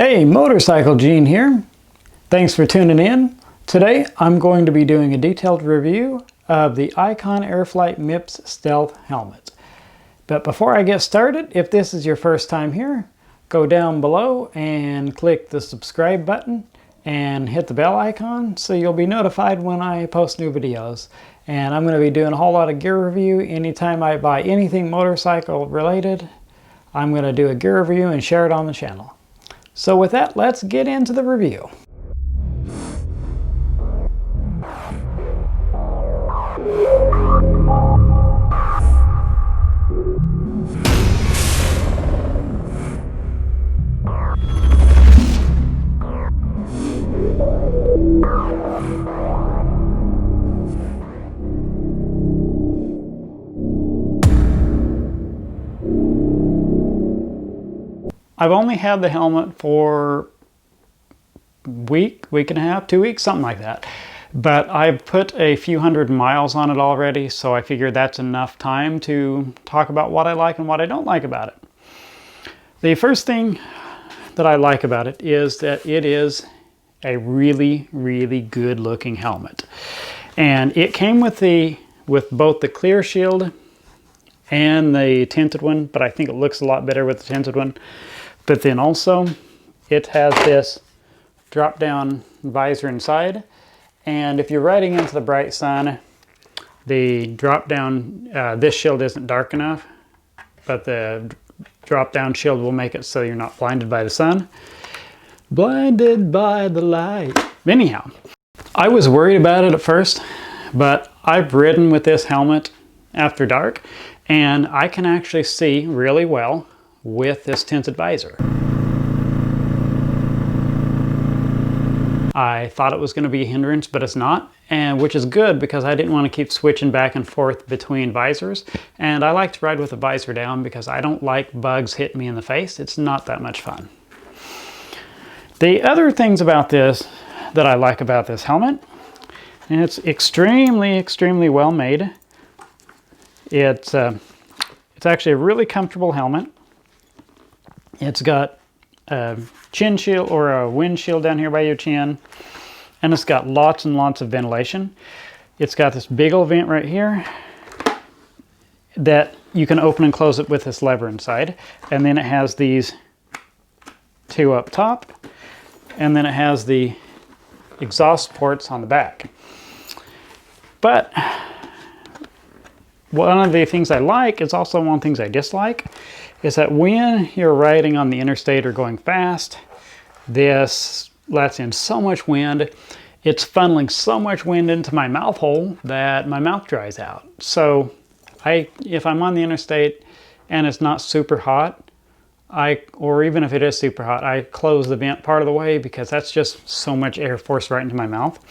Hey, Motorcycle Gene here. Thanks for tuning in. Today I'm going to be doing a detailed review of the Icon Airflight MIPS Stealth helmet. But before I get started, if this is your first time here, go down below and click the subscribe button and hit the bell icon so you'll be notified when I post new videos. And I'm going to be doing a whole lot of gear review. Anytime I buy anything motorcycle related, I'm going to do a gear review and share it on the channel. So with that, let's get into the review. I've only had the helmet for a week and a half, 2 weeks, something like that. But I've put a few hundred miles on it already, so I figured that's enough time to talk about what I like and what I don't like about it. The first thing that I like about it is that it is a really, really good looking helmet. And it came with both the clear shield and the tinted one, but I think it looks a lot better with the tinted one. But then also, it has this drop-down visor inside, and if you're riding into the bright sun, the drop-down, this shield isn't dark enough, but the drop-down shield will make it so you're not blinded by the sun. Blinded by the light. Anyhow, I was worried about it at first, but I've ridden with this helmet after dark, and I can actually see really well with this tinted visor. I thought it was going to be a hindrance, but it's not, and which is good because I didn't want to keep switching back and forth between visors, and I like to ride with the visor down because I don't like bugs hitting me in the face. It's not that much fun. The other things about this that I like about this helmet, and it's extremely well made. It's actually a really comfortable helmet. It's got a chin shield or a windshield down here by your chin, and it's got lots and lots of ventilation. It's got this big old vent right here that you can open and close it with this lever inside, and then it has these two up top, and then it has the exhaust ports on the back. But one of the things I like is also one of the things I dislike, is that when you're riding on the interstate or going fast, this lets in so much wind. It's funneling so much wind into my mouth hole that my mouth dries out. So if I'm on the interstate and it's not super hot, or even if it is super hot, I close the vent part of the way because that's just so much air forced right into my mouth.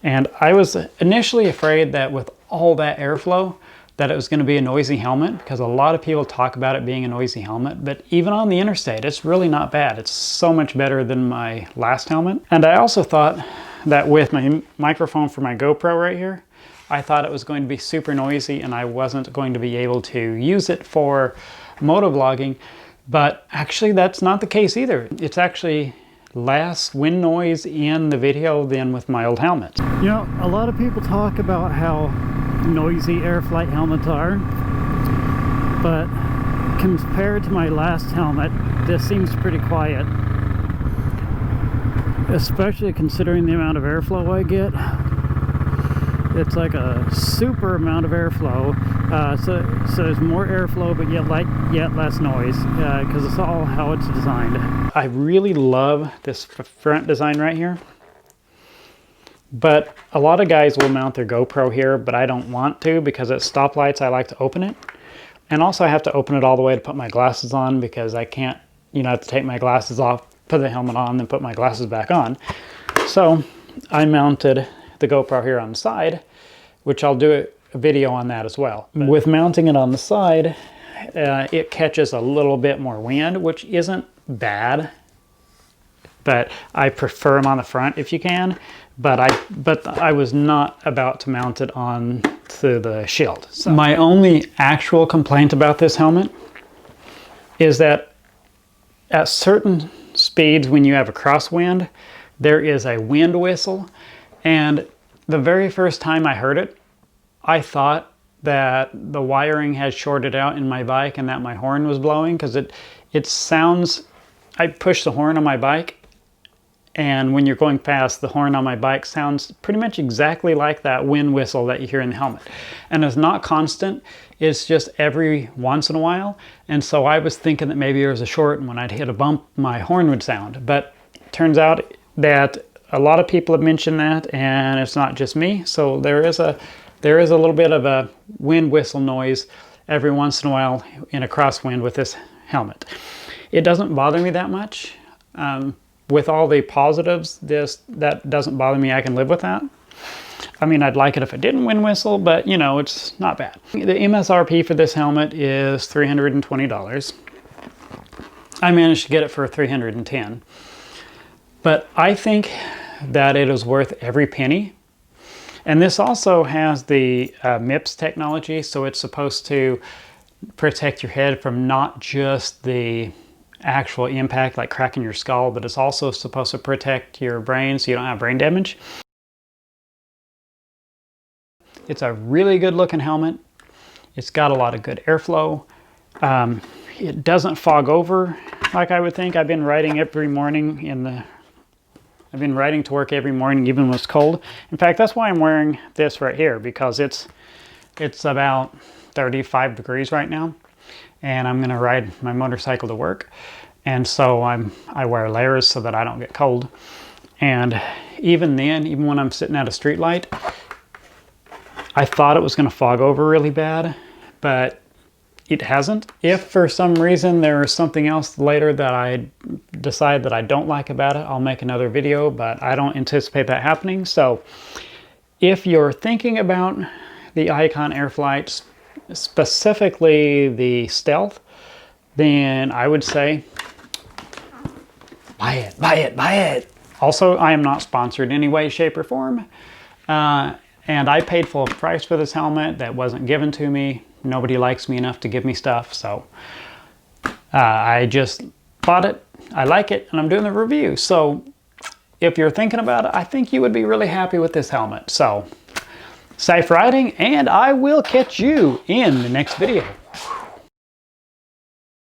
And I was initially afraid that with all that airflow, that it was going to be a noisy helmet, because a lot of people talk about it being a noisy helmet, but even on the interstate, it's really not bad. It's so much better than my last helmet. And I also thought that with my microphone for my GoPro right here, I thought it was going to be super noisy and I wasn't going to be able to use it for motovlogging, but actually that's not the case either. It's actually less wind noise in the video than with my old helmet. You know, a lot of people talk about how noisy Airflight helmets are, but compared to my last helmet, this seems pretty quiet, especially considering the amount of airflow I get. It's like a super amount of airflow, so there's more airflow but yet less noise, because it's all how it's designed. I really love this front design right here. But a lot of guys will mount their GoPro here, but I don't want to because at stoplights I like to open it. And also I have to open it all the way to put my glasses on because I can't, I have to take my glasses off, put the helmet on, then put my glasses back on. So I mounted the GoPro here on the side, which I'll do a video on that as well. But with mounting it on the side, it catches a little bit more wind, which isn't bad, but I prefer them on the front if you can. But I was not about to mount it on to the shield. So my only actual complaint about this helmet is that at certain speeds when you have a crosswind, there is a wind whistle. And the very first time I heard it, I thought that the wiring had shorted out in my bike and that my horn was blowing, because it sounds, I push the horn on my bike, and when you're going fast, the horn on my bike sounds pretty much exactly like that wind whistle that you hear in the helmet. And it's not constant, it's just every once in a while. And so I was thinking that maybe there was a short, and when I'd hit a bump, my horn would sound. But it turns out that a lot of people have mentioned that, and it's not just me. So there is a little bit of a wind whistle noise every once in a while in a crosswind with this helmet. It doesn't bother me that much. With all the positives, that doesn't bother me. I can live with that. I mean, I'd like it if it didn't wind whistle, but you know, it's not bad. The MSRP for this helmet is $320. I managed to get it for $310. But I think that it is worth every penny. And this also has the MIPS technology, so it's supposed to protect your head from not just the actual impact like cracking your skull, but it's also supposed to protect your brain so you don't have brain damage. It's a really good looking helmet. It's got a lot of good airflow. It doesn't fog over like I would think. I've been riding every morning I've been riding to work every morning even when it's cold. In fact, that's why I'm wearing this right here, because it's about 35 degrees right now. And I'm gonna ride my motorcycle to work. And so I wear layers so that I don't get cold. And even then, even when I'm sitting at a street light, I thought it was gonna fog over really bad, but it hasn't. If for some reason there's something else later that I decide that I don't like about it, I'll make another video, but I don't anticipate that happening. So if you're thinking about the Icon Airflights, specifically the Stealth, then I would say buy it, buy it, buy it. Also, I am not sponsored in any way, shape, or form. And I paid full price for this helmet that wasn't given to me. Nobody likes me enough to give me stuff, so I just bought it. I like it, and I'm doing the review. So if you're thinking about it, I think you would be really happy with this helmet. So safe riding, and I will catch you in the next video.